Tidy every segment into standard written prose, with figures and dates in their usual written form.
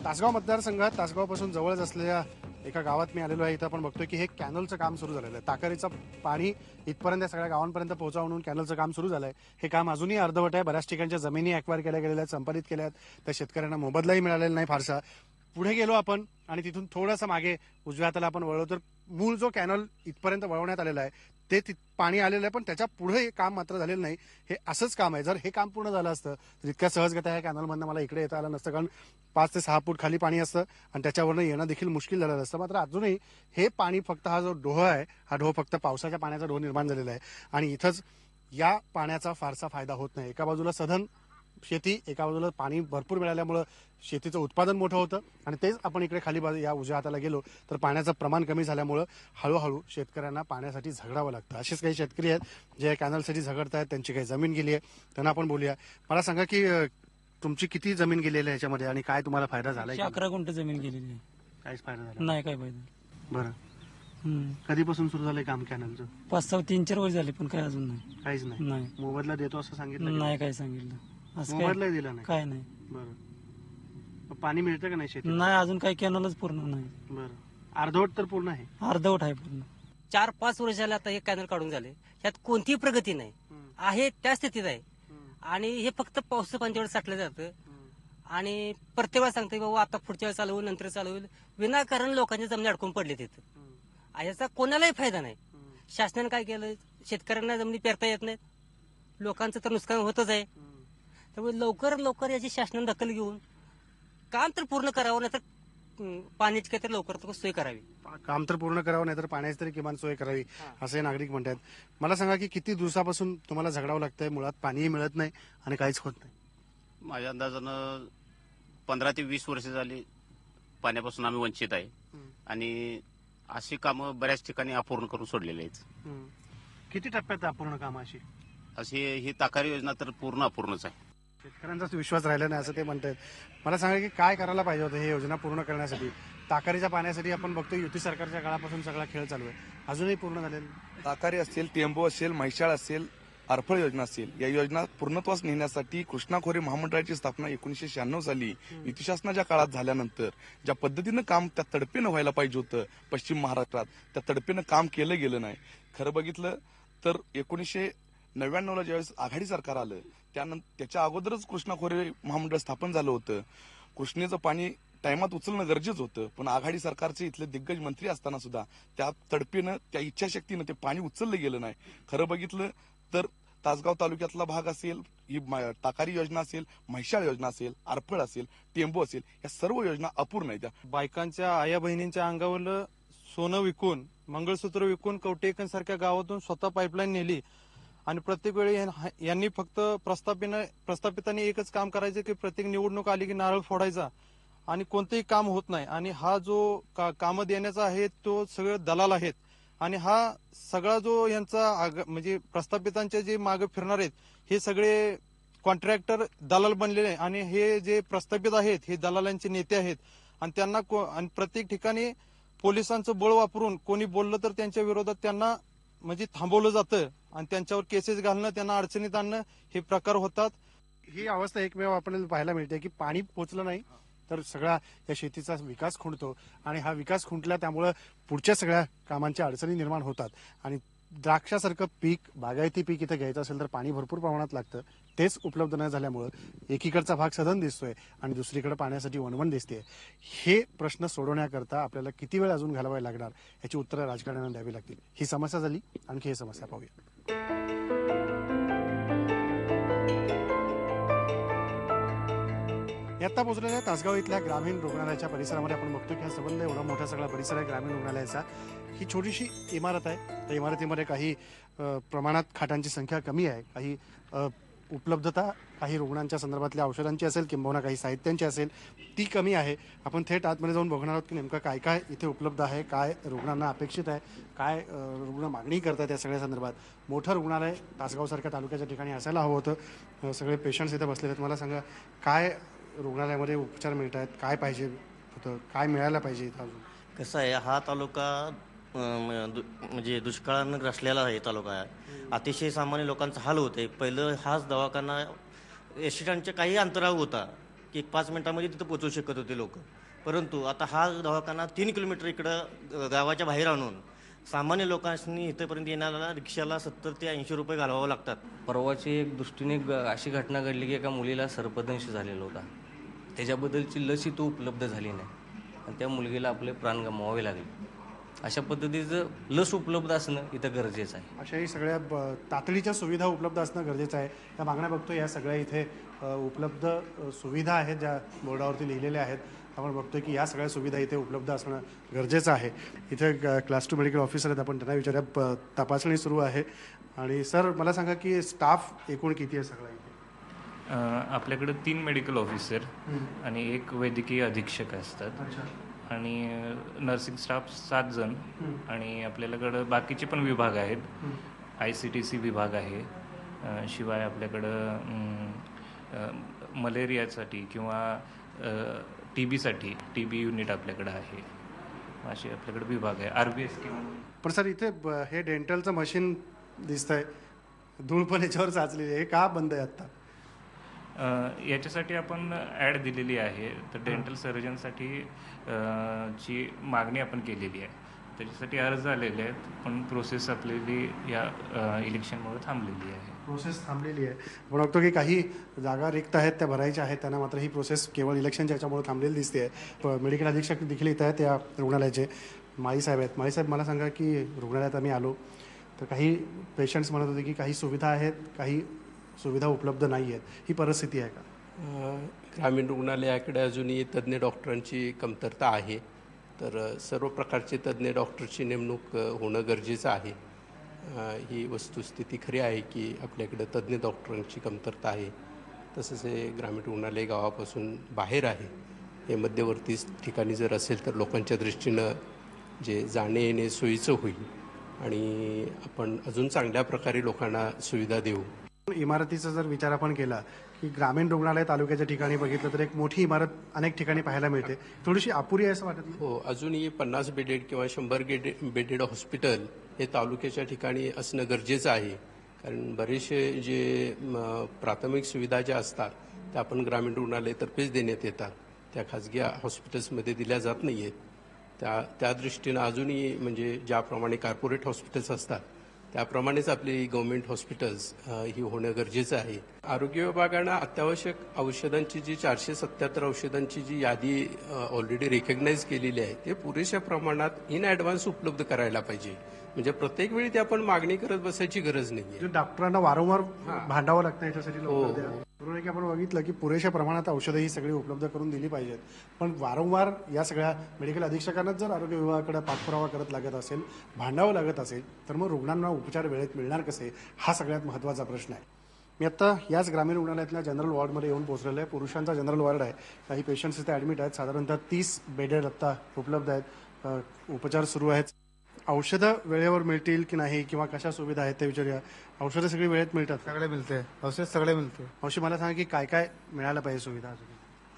तासगाव मतदारसंघात तासगावपासून जवळच असलेल्या एका गावात मी आलेलो आहे. इथं आपण बघतोय की हे कॅनलचं काम सुरू झालेलं आहे. ताकारीचं पाणी इथपर्यंत सगळ्या गावांपर्यंत पोहोचावं म्हणून कॅनलचं काम सुरू झालंय. हे काम अजूनही अर्धवट आहे. बऱ्याच ठिकाणच्या जमिनी ॲक्वायर केल्या गेलेल्या आहेत, संपादित केल्या आहेत. त्या शेतकऱ्यांना मोबदलाही मिळालेला नाही फारसा. पुढे गेलो आपण आणि तिथून थोडंसं मागे उजव्या हाताला आपण वळलो तर मूळ जो कॅनल इथपर्यंत वळवण्यात आलेला आहे ते पाणी आलेलं आहे, पण त्याच्या पुढे काम मात्र झालेलं नाही. हे असंच काम आहे. जर हे काम पूर्ण झालं असतं तर इतक्या सहजगत्या ह्या कॅनलमधनं मला इकडे येता आलं नसतं, कारण 5 ते 6 फूट खाली पाणी असतं आणि त्याच्यावरनं येणं देखील मुश्किल झालेलं असतं. मात्र अजूनही हे पाणी फक्त हा जो डोह आहे, हा डोह फक्त पावसाच्या पाण्याचा डोह निर्माण झालेला आहे आणि इथंच या पाण्याचा फारसा फायदा होत नाही. एका बाजूला सधन शेती, एका बाजूला पाणी भरपूर मिळाल्यामुळं शेतीचं उत्पादन मोठं होतं आणि तेच आपण इकडे खाली बाजू या उजव्या हाताला गेलो तर पाण्याचं प्रमाण कमी झाल्यामुळं हळूहळू शेतकऱ्यांना पाण्यासाठी झगडावं लागतं. असेच काही शेतकरी आहेत जे कॅनलसाठी झगडत आहेत, त्यांची काही जमीन गेली आहे, त्यांना आपण बोलूया. मला सांगा की तुमची किती जमीन गेलेली आहे ह्याच्यामध्ये आणि काय तुम्हाला फायदा झालाय? 11 गुंठ जमीन गेलेली आहे. काहीच फायदा झाला नाही काय फायदा. बरं, कधीपासून सुरू झालंय काम कॅनलचं? 5-6 3-4 वर्ष झाले पण काय अजून नाही. काहीच नाही. नाही मोबदला देतो असं सांगितलं? नाही काय सांगितलं. असं मोबदला दिला नाही? काय नाही. बरं, पाणी मिळतं का नाही शेती? नाही अजून काही कॅनलच पूर्ण नाही. बरं, अर्धवट तर पूर्ण आहे? अर्धवट आहे पूर्ण. 4-5 वर्ष झाले आता हे कॅनल काढून झाले. यात कोणतीही प्रगती नाही आहे, त्या स्थितीत आहे. आणि हे फक्त पाऊस पाण्यावर साठलं जातं आणि प्रत्येक वेळा सांगते बाबा आता पुढच्या वेळेस चालू होईल, नंतर चालू होईल. विनाकारण लोकांच्या जमिनी अडकून पडले तिथं. याचा कोणालाही फायदा नाही. शासनाने काय केलं, शेतकऱ्यांना जमिनी पेरता येत नाहीत, लोकांचं तर नुकसान होतच आहे. त्यामुळे लवकर याची शासनाने दखल घेऊन काम तर पूर्ण करावं, नाही तर पाण्याची काहीतरी लवकर सोय करावी. काम तर पूर्ण करावं, नाही तर पाण्याची तरी किमान सोय करावी, असे नागरिक म्हणतात. मला सांगा की किती दिवसापासून तुम्हाला झगडावं लागतंय? मुळात पाणीही मिळत नाही आणि काहीच होत नाही. माझ्या अंदाजानं 15 ते 20 वर्ष झाली पाण्यापासून आम्ही वंचित आहे आणि अशी कामं बऱ्याच ठिकाणी अपूर्ण करून सोडलेली आहेत. किती टप्प्यात अपूर्ण काम अशी? अशी ही ताकारी योजना तर पूर्ण अपूर्णच आहे. शेतकऱ्यांचाच विश्वास राहिला नाही असं ते म्हणतात. मला सांगा की काय करायला पाहिजे होतं हे योजना पूर्ण करण्यासाठी? ताकारीच्या पाण्यासाठी आपण बघतो युती सरकारच्या काळापासून सगळा खेळ चालू आहे, अजूनही पूर्ण झालेला नाही. ताकारी असेल, टेंबो असेल, म्हैसाळ असेल, अरफळ योजना असेल, या योजना पूर्णत्वास नेण्यासाठी कृष्णा खोरे महामंडळाची स्थापना 1996 साली युती शासनाच्या काळात झाल्यानंतर ज्या पद्धतीनं काम त्या तडपेनं व्हायला पाहिजे होतं पश्चिम महाराष्ट्रात, त्या तडपेनं काम केलं गेलं नाही. खरं बघितलं तर 1999ला ज्यावेळेस आघाडी सरकार आलं त्याच्या अगोदरच कृष्णा खोरे महामंडळ स्थापन झालं होतं. कृष्णेचं पाणी टायमात उचलणं गरजेचं होतं, पण आघाडी सरकारचे इथले दिग्गज मंत्री असताना सुद्धा त्या तडपेनं, त्या इच्छाशक्तीनं ते पाणी उचललं गेलं नाही. खरं बघितलं तर तासगाव तालुक्यातला भाग असेल, ही ताकारी योजना असेल, म्हैसाळ योजना असेल, अरफळ असेल, टेंबो असेल, या सर्व योजना अपूर्ण आहेत. बायकांच्या आया बहिणींच्या अंगावर सोनं विकून, मंगळसूत्र विकून कवटेकन गावातून स्वतः पाईपलाईन नेली आणि प्रत्येक वेळी यांनी फक्त प्रस्थापितांनी एकच काम करायचं की प्रत्येक निवडणूक आली की नारळ फोडायचा आणि कोणतेही काम होत नाही. आणि हा जो काम देण्याचा आहे तो सगळे दलाल आहेत आणि हा सगळा जो यांचा म्हणजे प्रस्थापितांचे जे मागे फिरणार आहेत हे सगळे कॉन्ट्रॅक्टर दलाल बनलेले आणि हे जे प्रस्थापित आहेत हे दलालांचे नेते आहेत आणि त्यांना आणि प्रत्येक ठिकाणी पोलिसांचं बळ वापरून कोणी बोललं तर त्यांच्या विरोधात त्यांना म्हणजे थांबवलं जातं आणि त्यांच्यावर केसेस घालणं, त्यांना अडचणीत आणणं हे प्रकार होतात. ही अवस्था एकमेव आपल्याला पाहायला मिळते की पाणी पोचलं नाही तर सगळा या शेतीचा विकास खुंटतो आणि हा विकास खुंटला त्यामुळं पुढच्या सगळ्या कामांच्या अडचणी निर्माण होतात. आणि द्राक्षासारखं पीक, बागायती पीक इथं घ्यायचं असेल तर पाणी भरपूर प्रमाणात लागतं, तेच उपलब्ध न झाल्यामुळं एकीकडचा भाग सधन दिसतोय आणि दुसरीकडे पाण्यासाठी वणवण दिसते. हे प्रश्न सोडवण्याकरता आपल्याला किती वेळ अजून घालवायला लागणार याची उत्तरं राजकारण्यांना द्यावी लागतील. ही समस्या झाली. आणखी ही समस्या पाहूया. आता पोहोचलेल्या तासगाव इथल्या ग्रामीण रुग्णालयाच्या परिसरामध्ये आपण बघतो की हा संबंध एवढा मोठा सगळा परिसर आहे ग्रामीण रुग्णालयाचा. ही छोटीशी इमारत आहे. त्या इमारतीमध्ये काही प्रमाणात खाटांची संख्या कमी आहे, काही उपलब्धता काही रुग्णांच्या संदर्भातल्या औषधांची असेल किंबहुना काही साहित्यांची असेल ती कमी आहे. आपण थेट आतमध्ये जाऊन बघणार आहोत की नेमकं काय काय इथे उपलब्ध आहे, काय रुग्णांना अपेक्षित आहे, काय रुग्ण मागणी करतात या सगळ्या संदर्भात. मोठं रुग्णालय तासगावसारख्या तालुक्याच्या ठिकाणी असायला हवं होतं. सगळे पेशंट्स इथे बसलेले आहेत. मला सांगा काय रुग्णालयामध्ये उपचार मिळत आहेत, काय पाहिजे होतं, काय मिळायला पाहिजे इथं अजून? कसं आहे, हा तालुका म्हणजे दुष्काळानं ग्रासलेला आहे तालुका आहे. अतिशय सामान्य लोकांचा हाल होते. पहिलं हाच दवाखाना एसटीच्या काही अंतरावर होता, की 5 मिनिटांमध्ये तिथं पोहोचू शकत होते लोक. परंतु आता हा दवाखाना 3 किलोमीटर इकडं गावाच्या बाहेर आणून सामान्य लोकांनी इथंपर्यंत येण्याला रिक्षाला 70 ते 80 रुपये घालवावं लागतात. परवाची एक दृष्टीने अशी घटना घडली की एका मुलीला सर्पदंश झालेला होता. त्याच्याबद्दलची लस इथं उपलब्ध झाली नाही आणि त्या मुलगीला आपले प्राण गमवावे लागले. अशा पद्धतीचं लस उपलब्ध असणं इथं गरजेचं आहे. अशाही सगळ्या तातडीच्या सुविधा उपलब्ध असणं गरजेचं आहे. त्या मागण्या बघतो या सगळ्या इथे उपलब्ध सुविधा आहेत ज्या बोर्डावरती लिहिलेल्या आहेत. आपण बघतोय की या सगळ्या सुविधा इथे उपलब्ध असणं गरजेचं आहे. इथे क्लास 2 मेडिकल ऑफिसर आहेत, आपण त्यांना विचारूया. तपासणी सुरू आहे. आणि सर मला सांगा की स्टाफ एकूण किती आहे सगळा इथे? आपल्याकडे 3 मेडिकल ऑफिसर आणि 1 वैद्यकीय अधीक्षक असतात आणि नर्सिंग स्टाफ 7 जण आणि आपल्याकडं बाकीचे पण विभाग आहेत. ICTC विभाग आहे, शिवाय आपल्याकडं मलेरियासाठी किंवा TB TB युनिट आपल्याकडं आहे. असे आपल्याकडे विभाग आहे. RBS किंवा पण सर इथे हे डेंटलचं मशीन दिसतंय, धूळ पण याच्यावर साचलेली आहे, हे का बंद आहे आता? याच्यासाठी आपण ॲड दिलेली आहे. तर डेंटल सर्जनसाठी ची मागणी आपण केलेली आहे. त्याच्यासाठी अर्ज आलेले आहेत, पण प्रोसेस आपली या इलेक्शनमुळे थांबलेली आहे. प्रोसेस थांबलेली आहे. आपण बघतो की काही जागा रिक्त आहेत, त्या भरायच्या आहेत. त्यांना मात्र ही प्रोसेस केवळ इलेक्शनच्या याच्यामुळे थांबलेली दिसते आहे. मेडिकल अधीक्षक देखील इथं आहेत या रुग्णालयाचे. माळी साहेब आहेत. माळी साहेब मला सांगा की रुग्णालयात आम्ही आलो तर काही पेशंट्स म्हणत होते की काही सुविधा आहेत, काही सुविधा उपलब्ध नाही आहेत. ही परिस्थिती आहे का? ग्रामीण रुग्णालयाकडे अजूनही तज्ज्ञ डॉक्टरांची कमतरता आहे. तर सर्व प्रकारचे तज्ज्ञ डॉक्टरची नेमणूक होणं गरजेचं आहे. ही वस्तुस्थिती खरी आहे की आपल्याकडे तज्ज्ञ डॉक्टरांची कमतरता आहे. तसंच हे ग्रामीण रुग्णालय गावापासून बाहेर आहे. हे मध्यवर्ती ठिकाणी जर असेल तर लोकांच्या दृष्टीनं जे जाणे येणे सोयीचं होईल आणि आपण अजून चांगल्या प्रकारे लोकांना सुविधा देऊ. इमारतीचा जर विचार आपण केला की ग्रामीण रुग्णालय तालुक्याच्या ठिकाणी बघितलं तर एक मोठी इमारत अनेक ठिकाणी पाहायला मिळते, थोडीशी अपुरी आहे असं वाटत नाही? हो, अजूनही 50 बेडेड किंवा 100 बेडेड हॉस्पिटल हे तालुक्याच्या ठिकाणी असणं गरजेचं आहे. कारण बरेचसे जे प्राथमिक सुविधा ज्या असतात त्या आपण ग्रामीण रुग्णालयातर्फेच देण्यात येतात, त्या खाजगी हॉस्पिटल्समध्ये दिल्या जात नाही आहेत. त्या दृष्टीनं अजूनही म्हणजे ज्याप्रमाणे कॉर्पोरेट हॉस्पिटल्स असतात त्याप्रमाणेच आपली गव्हर्नमेंट हॉस्पिटल्स ही होणं गरजेचं आहे. आरोग्य विभागानं अत्यावश्यक औषधांची जी 477 औषधांची जी यादी ऑलरेडी रिकग्नाइज केलेली आहे ते पुरेशा प्रमाणात इन ॲडव्हान्स उपलब्ध करायला पाहिजे. म्हणजे प्रत्येक वेळी ते आपण मागणी करत बसायची गरज नाही. डॉक्टरांना वारंवार भांडावं लागतं याच्यासाठी. बरोबर आहे की आपण बघितलं की पुरेशा प्रमाणात औषधं ही सगळी उपलब्ध करून दिली पाहिजेत. पण वारंवार या सगळ्या मेडिकल अधीक्षकांनाच जर आरोग्य विभागाकडे पाठपुरावा करत लागत असेल, भांडावं लागत असेल तर मग रुग्णांना उपचार वेळेत मिळणार कसे, हा सगळ्यात महत्त्वाचा प्रश्न आहे. मी आत्ता याच ग्रामीण रुग्णालयातल्या जनरल वॉर्डमध्ये येऊन पोहोचलेलो आहे. पुरुषांचा जनरल वॉर्ड आहे. काही पेशंट्स इथे ॲडमिट आहेत. साधारणतः 30 बेडेड आत्ता उपलब्ध आहेत. उपचार सुरू आहेत. औषधं वेळेवर मिळतील की नाही किंवा कशा सुविधा आहेत ते विचारूया. औषधं सगळी वेळेत मिळतात? सगळे मिळते, औषध सगळे मिळते. औषध मला सांगा की काय काय मिळालं पाहिजे सुविधा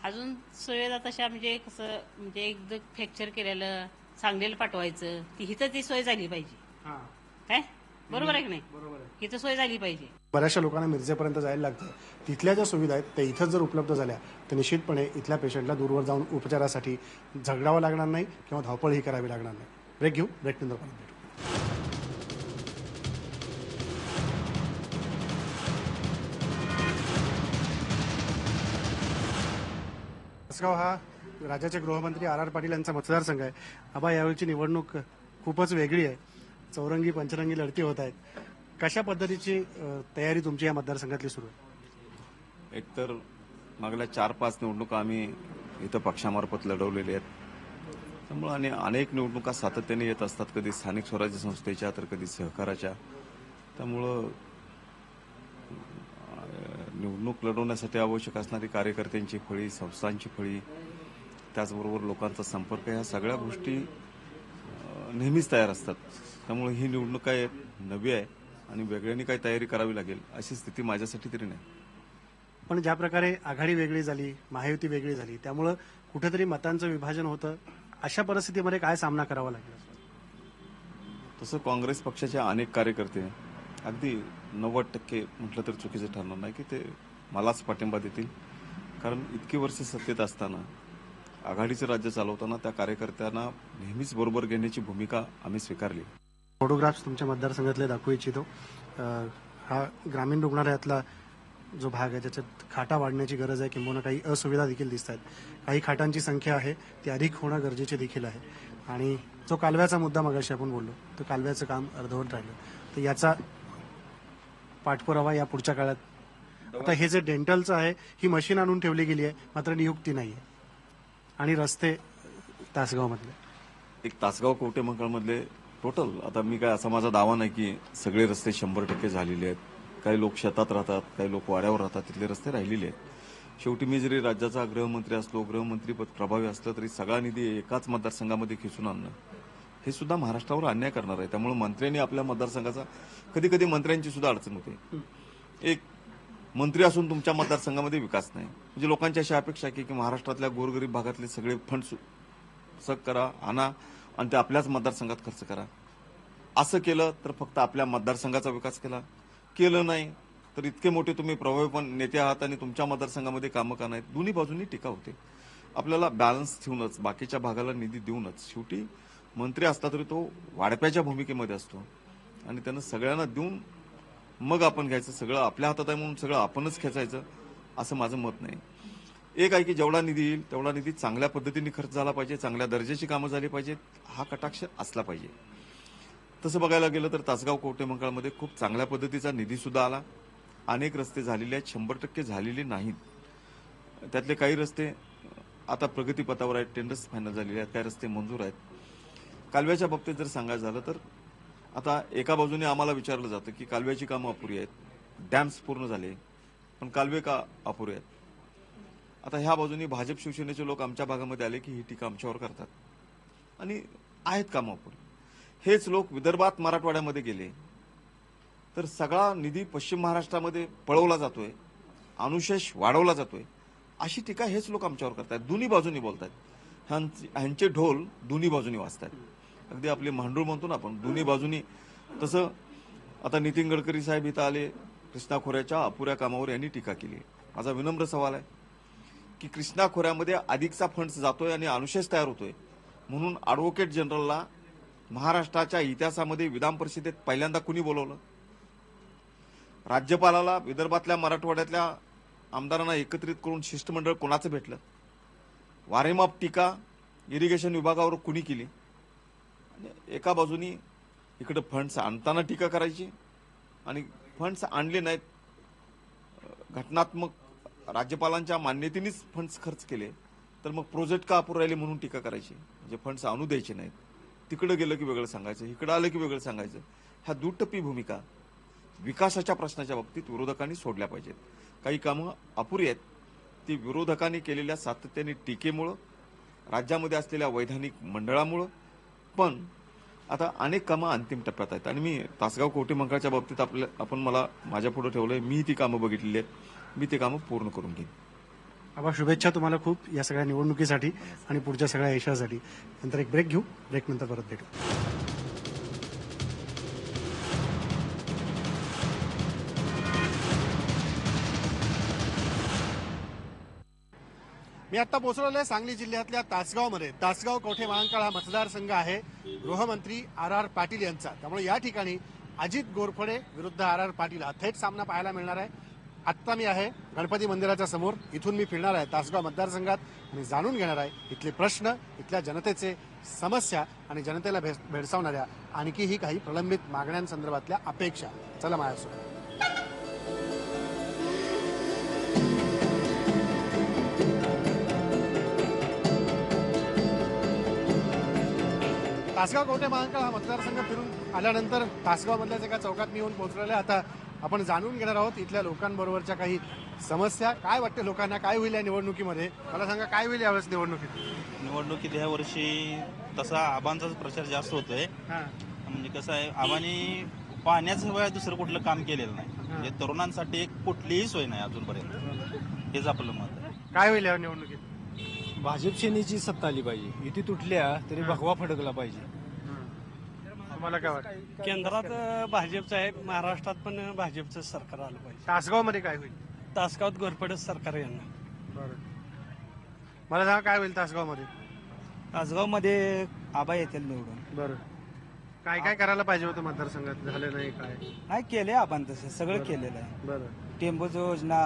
अजून सुविधा तशा म्हणजे कसं म्हणजे एकदा फ्रॅक्चर केलेलं सांगलीला पाठवायचं ती सोय झाली पाहिजे. काय बरोबर आहे की नाही? बरोबर आहे. इथं सोय झाली पाहिजे. बऱ्याचशा लोकांना मिरजेपर्यंत जायला लागतं. तिथल्या ज्या सुविधा आहेत त्या इथंच जर उपलब्ध झाल्या तर निश्चितपणे इथल्या पेशंटला दूरवर जाऊन उपचारासाठी झगडावं लागणार नाही किंवा धावपळही करावी लागणार नाही. ब्रेक घेऊ. ब्रेकनंतर परत भेटू. तासगाव हा राज्याचे गृहमंत्री RR पाटील यांचा मतदारसंघ आहे. आबा, यावेळीची निवडणूक खूपच वेगळी आहे. चौरंगी पंचरंगी लढती होत आहेत. कशा पद्धतीची तयारी तुमची या मतदारसंघातली सुरू आहे? एकतर मागल्या 4-5 निवडणुका आम्ही इथं पक्षामार्फत लढवलेल्या आहेत. त्यामुळे आणि अनेक निवडणुका सातत्याने येत असतात, कधी स्थानिक स्वराज्य संस्थेच्या तर कधी सहकाराच्या. त्यामुळं निवडणूक लढवण्यासाठी आवश्यक असणारी कार्यकर्त्यांची फळी, संस्थांची फळी, त्याचबरोबर लोकांचा संपर्क, ह्या सगळ्या गोष्टी नेहमीच तयार असतात. त्यामुळे ही निवडणूक काय नवी आहे आणि वेगळ्याने काही तयारी करावी लागेल अशी स्थिती माझ्यासाठी तरी नाही. पण ज्या प्रकारे आघाडी वेगळी झाली, महायुती वेगळी झाली, त्यामुळं कुठेतरी मतांचं विभाजन होतं. अशा परिस्थितीमध्ये काय सामना करावा लागेल? तसं काँग्रेस पक्षाचे अनेक कार्यकर्ते अगदी 90% म्हटलं तर चुकीचं ठरणार नाही की ते मलाच पाठिंबा देतील. कारण इतकी वर्ष सत्तेत असताना आघाडीचं राज्य चालवताना त्या कार्यकर्त्यांना नेहमीच बरोबर घेण्याची भूमिका आम्ही स्वीकारली. फोटोग्राफ्स तुमच्या मतदारसंघातले दाखवू इच्छितो. हा ग्रामीण रुग्णालयातला जो भाग आहे त्याच्यात खाटा वाढण्याची गरज आहे, किंबहुना काही असुविधा देखील दिसत आहेत. काही खाटांची संख्या आहे ती अधिक होणं गरजेचे देखील आहे. आणि जो कालव्याचा मुद्दा मगाशी आपण बोललो, तर कालव्याचं काम अर्धवट राहिलं, तर याचा पाठपुरावा या पुढच्या काळात. आता हे जे डेंटलचं आहे, ही मशीन आणून ठेवली गेली आहे, मात्र नियुक्ती नाही आहे. आणि रस्ते तासगावमधले, एक तासगाव कवठेमंकाळमधले टोटल, आता मी काय असा माझा दावा नाही की सगळे रस्ते 100% झालेले आहेत. काही लोक शेतात राहतात, काही लोक वाड्यावर राहतात, तिथले रस्ते राहिलेले आहेत. शेवटी मी जरी राज्याचा गृहमंत्री असलो, गृहमंत्रीपद प्रभावी असलं, तरी सगळा निधी एकाच मतदारसंघामध्ये खेचून आणणं हे सुद्धा महाराष्ट्रावर अन्याय करणार आहे. त्यामुळे मंत्र्यांनी आपल्या मतदारसंघाचा, कधी कधी मंत्र्यांची सुद्धा अडचण होते. एक मंत्री असून तुमच्या मतदारसंघामध्ये विकास नाही, म्हणजे लोकांची अशी अपेक्षा आहे की महाराष्ट्रातल्या गोरगरीब भागातले सगळे फंड सक करा, आणा आणि ते आपल्याच मतदारसंघात खर्च करा. असं केलं तर फक्त आपल्या मतदारसंघाचा विकास केलं नाही तर इतके मोठे तुम्ही प्रभावीपण नेते आहात आणि तुमच्या मतदारसंघामध्ये कामं का नाहीत. दोन्ही बाजूंनी टीका होते. आपल्याला बॅलन्स ठेवूनच, बाकीच्या भागाला निधी देऊनच, शेवटी मंत्री असला तरी तो वाढप्याच्या भूमिकेमध्ये असतो आणि त्यानं सगळ्यांना देऊन मग आपण घ्यायचं, सगळं आपल्या हातात आहे म्हणून सगळं आपणच खेचायचं, असं माझं मत नाही. एक आहे की जेवढा निधी येईल तेवढा निधी चांगल्या पद्धतीने खर्च झाला पाहिजे, चांगल्या दर्जाची कामं झाली पाहिजेत, हा कटाक्ष असला पाहिजे. तसं बघायला गेलं तर तासगाव कवठेमंकाळमध्ये खूप चांगल्या पद्धतीचा निधी सुद्धा आला. अनेक रस्ते झालेले आहेत, 100% झालेले नाहीत. त्यातले काही रस्ते आता प्रगतीपथावर आहेत, टेंडर्स फायनल झालेले आहेत, काही रस्ते मंजूर आहेत. कालव्याच्या बाबतीत जर सांगायचं झालं तर आता एका बाजूने आम्हाला विचारलं जातं की कालव्याची कामं अपुरी आहेत, डॅम्स पूर्ण झाले, पण कालवे का अपुरे आहेत. आता ह्या बाजूने भाजप शिवसेनेचे लोक आमच्या भागामध्ये आले की ही टीका आमच्यावर करतात आणि आहेत कामं अपुरी. हेच लोक विदर्भात, मराठवाड्यामध्ये गेले तर सगळा निधी पश्चिम महाराष्ट्रामध्ये पळवला जातोय, अनुशेष वाढवला जातोय, अशी टीका हेच लोक आमच्यावर करतात. दोन्ही बाजूनी बोलतात, ह्यांचे ढोल दोन्ही बाजूनी वाजतात. अगदी आपले मांडूळ म्हणतो ना आपण, दोन्ही बाजूनी. तसं आता नितीन गडकरी साहेब इथं आले, कृष्णा खोऱ्याच्या अपुऱ्या कामावर यांनी टीका केली. माझा विनम्र सवाल आहे की कृष्णा खोऱ्यामध्ये अधिकचा फंड जातोय आणि अनुशेष तयार होतोय म्हणून ॲडव्होकेट जनरलला महाराष्ट्राच्या इतिहासामध्ये विधान परिषदेत पहिल्यांदा कुणी बोलवलं? राज्यपालाला विदर्भातल्या, मराठवाड्यातल्या आमदारांना एकत्रित करून शिष्टमंडळ कोणाचं भेटलं? वारेमाप टीका इरिगेशन विभागावर कुणी केली? एका बाजूनी इकडे फंड्स आणताना टीका करायची आणि फंड्स आणले नाहीत, घटनात्मक राज्यपालांच्या मान्यतेनेच फंड्स खर्च केले तर मग प्रोजेक्ट का अपुरे राहिले म्हणून टीका करायची. म्हणजे फंड्स आणू द्यायचे नाहीत, तिकडे गेलं की वेगळं सांगायचं, इकडे आलं की वेगळं सांगायचं. ह्या दुटप्पी भूमिका विकासाच्या प्रश्नाच्या बाबतीत विरोधकांनी सोडल्या पाहिजेत. काही कामं अपुरी आहेत, ती विरोधकांनी केलेल्या सातत्याने टीकेमुळं, राज्यामध्ये असलेल्या वैधानिक मंडळामुळं, पण आता अनेक कामं अंतिम टप्प्यात आहेत. आणि मी तासगाव कवठेमंकाळच्या बाबतीत आपण मला माझ्या पुढे ठेवलंय, मी ती कामं बघितलेली आहेत, मी ती कामं पूर्ण करून घेईन. आबा, शुभेच्छा तुम्हाला खूप या सगळ्या निवडणुकीसाठी आणि पुढच्या सगळ्या यशासाठी. नंतर एक ब्रेक घेऊ, ब्रेक नंतर परत भेटू. मी आता पोहोचलेलो आहे सांगली जिल्ह्यातल्या तासगावमध्ये. तासगाव कवठेमहांकाळ हा मतदारसंघ आहे गृहमंत्री आर पाटील यांचा, त्यामुळे या ठिकाणी अजित गोरफडे विरुद्ध आर पाटील हा थेट सामना पाहायला मिळणार आहे. आत्ता मी आहे गणपती मंदिराच्या समोर, इथून मी फिरणार आहे तासगाव मतदारसंघात आणि जाणून घेणार आहे इथले प्रश्न, इथल्या जनतेचे समस्या आणि जनतेला भेडसावणाऱ्या आणखीही काही प्रलंबित मागण्यांसंदर्भातल्या अपेक्षा. चला माझ्यासोबत. तासगाव कवठेमहांकाळ हा मतदारसंघ फिरून आल्यानंतर तासगावमधल्याच एका चौकात मी येऊन पोहोचलेले. आता आपण जाणून घेणार आहोत इथल्या लोकांबरोबरच्या काही समस्या. काय वाटते लोकांना, काय होईल या निवडणुकीमध्ये? मला सांगा, काय होईल यावेळेस निवडणुकीत ह्या वर्षी तसा आबांचाच प्रचार जास्त होतोय. म्हणजे कसं आहे, आबांनी पाण्याशिवाय दुसरं कुठलं काम केलेलं नाही. म्हणजे तरुणांसाठी एक कुठलीही सोय नाही अजूनपर्यंत, हेच आपलं मत आहे. काय होईल या निवडणुकीत? भाजप सेनेची सत्ता आली पाहिजे. युती तुटल्या तरी भगवा फडकला पाहिजे. तुम्हाला काय वाटतं? केंद्रात भाजपचं आहे, महाराष्ट्रात पण भाजपचं सरकार आलं पाहिजे. तासगाव मध्ये काय होईल? तासगावात गोरफडेच सरकार येणार. मला सांगा काय होईल तासगावमध्ये? तासगावमध्ये आबा येतील निवडून. बरं, काय काय करायला पाहिजे होतं मतदारसंघात, झालं नाही काय? नाही केले आपण तसं सगळं केलेलं आहे. बरं टेंबूची योजना,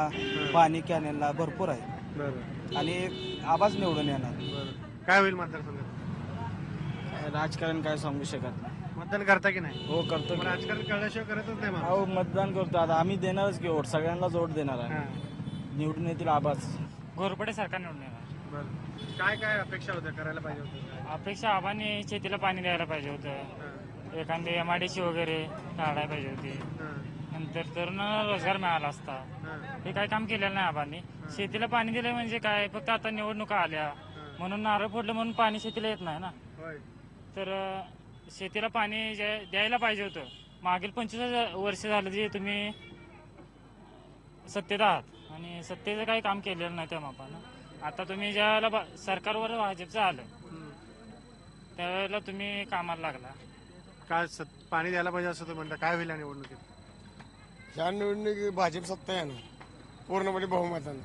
पाणी कॅनेलला भरपूर आहे बरं आणि आबाच निवडून येणार. बरं, काय होईल मतदारसंघात? राजकारण काय सांगू शकत नाही. मतदान करता की नाही? हो करतो पण राजकारण कळल्याशिवाय करतच नाही मला. हो मतदान करतो. आता आम्ही देणारच की वोट, सगळ्यांना जोड देणार आहे. निवडून येतील आबाच. घोरपडे सरकार निवडून येणार. बरं, काय काय अपेक्षा होत्या, करायला पाहिजे होतं? अपेक्षा आबांनी शेतीला पाणी द्यायला पाहिजे होतं. एखादी एमआयडीसी वगैरे काढायला पाहिजे होती. नंतर तरुणांना रोजगार मिळाला असता. हे काय काम केलेलं नाही आबांनी. शेतीला पाणी दिलं म्हणजे काय, फक्त आता निवडणुका आल्या म्हणून नारळ फोडलं म्हणून पाणी शेतीला येत नाही ना. तर शेतीला पाणी द्यायला पाहिजे होतं. मागील 25 वर्ष झालं जे तुम्ही सत्तेत आहात आणि सत्तेचं काही काम केलेलं नाही त्या मापानं. आता तुम्ही ज्यावेळेला सरकारवर भाजपचं आलं त्यावेळेला तुम्ही कामाला लागला. काय पाणी द्यायला पाहिजे असं तर म्हणता, काय होईल या निवडणुकीत? या निवडणुकीत भाजप सत्ता येणार पूर्णपणे बहुमतानं.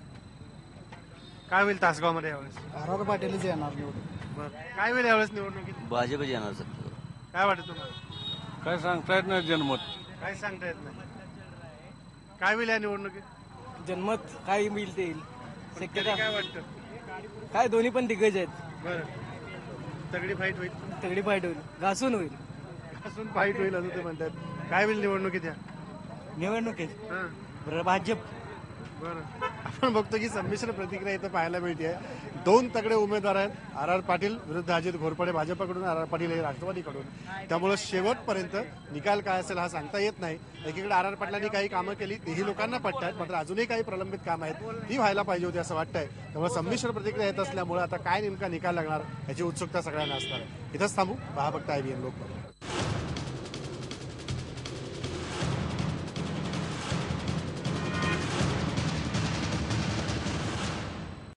काय होईल तासगावमध्ये यावेळेस? आर पाटीलच येणार निवडून. बरं, काय होईल यावेळेस निवडणुकीत? भाजप येणार सर. काय वाटतं तुम्हाला? काय सांगता येत नाही जनमत. काय सांगता येत नाही. काय होईल या निवडणुकीत? जनमत काय येईल ते येईल. शक्यता काय वाटतं? काय दोन्ही पण दिग्गज आहेत. बरं, तगडी फाईट होईल. तगडी फाईट होईल, घासून होईल. असून फाईट होईल असं ते म्हणतात. काय होईल निवडणुकीत या? निवडणुकीत हां भाजप. बरं, आपण बघतो की संमिश्र प्रतिक्रिया इथं पाहायला मिळते. 2 तगडे उमेदवार आहेत. आर पाटील विरुद्ध अजित घोरपडे भाजपकडून, आर पाटील हे राष्ट्रवादीकडून. त्यामुळे शेवटपर्यंत निकाल काय असेल हा सांगता येत नाही. एकीकडे आर पाटलांनी काही कामं केली, तेही लोकांना पटतात, मात्र अजूनही काही प्रलंबित कामं आहेत, ती व्हायला पाहिजे होती असं वाटतंय. त्यामुळे संमिश्र प्रतिक्रिया येत असल्यामुळे आता काय नेमका निकाल लागणार याची उत्सुकता सगळ्यांना असणार आहे. इथंच थांबू, पहा फक्त IBN लोकमत.